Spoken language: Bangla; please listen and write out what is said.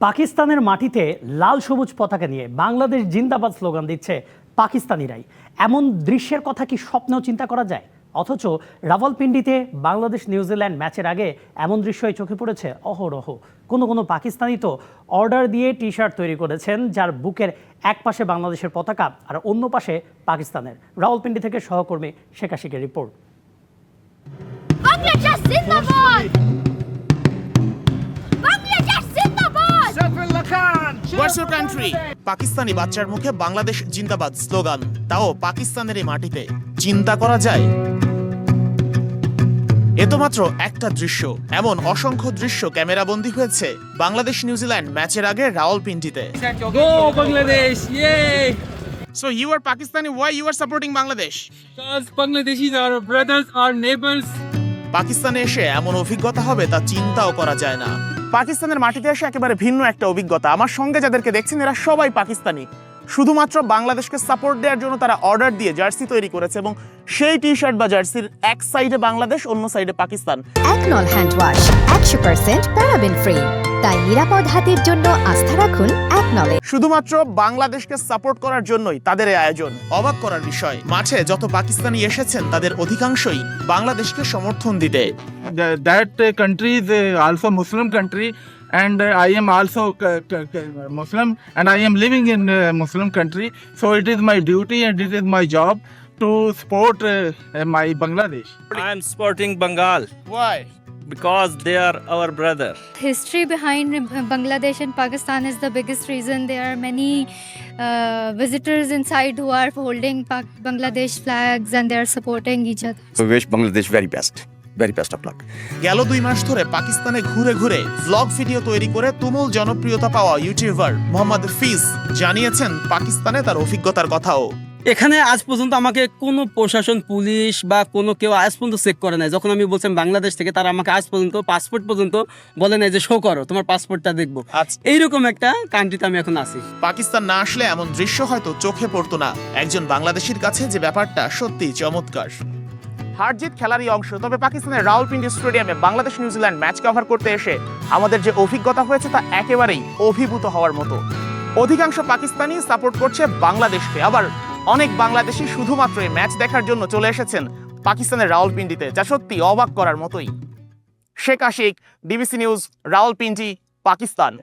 পাকিস্তানের মাটিতে লাল সবুজ পতাকা নিয়ে বাংলাদেশ জিন্দাবাদ স্লোগান দিচ্ছে পাকিস্তানিরাই। এমন দৃশ্যের কথা কি স্বপ্নেও চিন্তা করা যায়? অথচ রাওয়ালপিন্ডিতে বাংলাদেশ নিউজিল্যান্ড ম্যাচের আগে এমন দৃশ্যই চোখে পড়েছে অহরহ। কোনো পাকিস্তানি তো অর্ডার দিয়ে টি শার্ট তৈরি করেছেন, যার বুকের এক পাশে বাংলাদেশের পতাকা আর অন্য পাশে পাকিস্তানের। রাওয়ালপিন্ডি থেকে সহকর্মী শেখ আশিকের রিপোর্ট। পাকিস্তানি বাচ্চার মুখে বাংলাদেশ জিন্দাবাদ স্লোগান, তাও পাকিস্তানের এই মাটিতে। চিন্তা করা যায়? এ তো মাত্র একটা দৃশ্য, এমন অসংখ্য দৃশ্য ক্যামেরাবন্দী হয়েছে বাংলাদেশ নিউজিল্যান্ড ম্যাচের আগে রাওয়ালপিন্ডিতে। So you are Pakistani, why you are supporting Bangladesh? Because Bangladeshis are our brothers, our neighbors. পাকিস্তানে এসে এমন অভিজ্ঞতা হবে তা চিন্তাও করা যায় না। পাকিস্তানের মাটিতে এসে একেবারে ভিন্ন একটা অভিজ্ঞতা। আমার সঙ্গে যাদেরকে দেখছেন এরা সবাই পাকিস্তানি। শুধুমাত্র বাংলাদেশকে সাপোর্ট দেওয়ার জন্য তারা অর্ডার দিয়ে জার্সি তৈরি করেছে এবং সেই টি শার্ট বা জার্সির এক সাইডে বাংলাদেশ, অন্য সাইডে পাকিস্তান। একনল হ্যান্ড ওয়াশ 100% প্যারাবেন ফ্রি, তাই নিরাপদ হাতের জন্য আস্থা রাখুন একনলে। শুধুমাত্র বাংলাদেশকে সাপোর্ট করার জন্যই তাদের এই আয়োজন। অবাক করার বিষয়, মাঠে যত পাকিস্তানি এসেছেন তাদের অধিকাংশই বাংলাদেশকে সমর্থন দিতে। That country is also Muslim country, and I am also Muslim, and I am living in Muslim country. So it is my duty and it is my job to support my Bangladesh. I am supporting Bengal Why? because they are our brother. History behind Bangladesh and Pakistan is the biggest reason. There are many visitors inside who are holding Bangladesh flags and they are supporting each other. So we wish Bangladesh very best of luck. গেল 2 মাস ধরে পাকিস্তানে ঘুরে ঘুরে ভ্লগ ভিডিও তৈরি করে তুমুল জনপ্রিয়তা পাওয়া ইউটিউবার মোহাম্মদ ফিজ জানিয়েছেন পাকিস্তানে তার অভিজ্ঞতার কথাও। এখানে আজ পর্যন্ত আমাকে কোনো প্রশাসন, পুলিশ বা কোনো কেউ আজ পর্যন্ত চেক করে নাই। যখন আমি বলছিলাম বাংলাদেশ থেকে, তারা আমাকে আজ পর্যন্ত পাসপোর্ট পর্যন্ত বলে নাই যে শো করো, তোমার পাসপোর্টটা দেখবো। এইরকম একটা কান্ট্রিতে আমি এখন আছি। পাকিস্তান না আসলে এমন দৃশ্য হয়তো চোখে পড়তো না একজন বাংলাদেশীর কাছে, যে ব্যাপারটা সত্যি চমৎকার। হার-জিত খেলারই অংশ। তবে পাকিস্তানের রাওয়ালপিন্ডি স্টেডিয়ামে বাংলাদেশ নিউজিল্যান্ড ম্যাচ কভার করতে এসে আমাদের যে অভিজ্ঞতা হয়েছে তা একেবারেই অভিভূত হওয়ার মতো। অধিকাংশ পাকিস্তানি সাপোর্ট করছে বাংলাদেশকে, আবার অনেক বাংলাদেশি শুধুমাত্র এই ম্যাচ দেখার জন্য চলে এসেছেন পাকিস্তানের রাওয়ালপিন্ডিতে, যা সত্যি অবাক করার মতোই। Sheikh Ashiq, DBC news, Rawalpindi, Pakistan.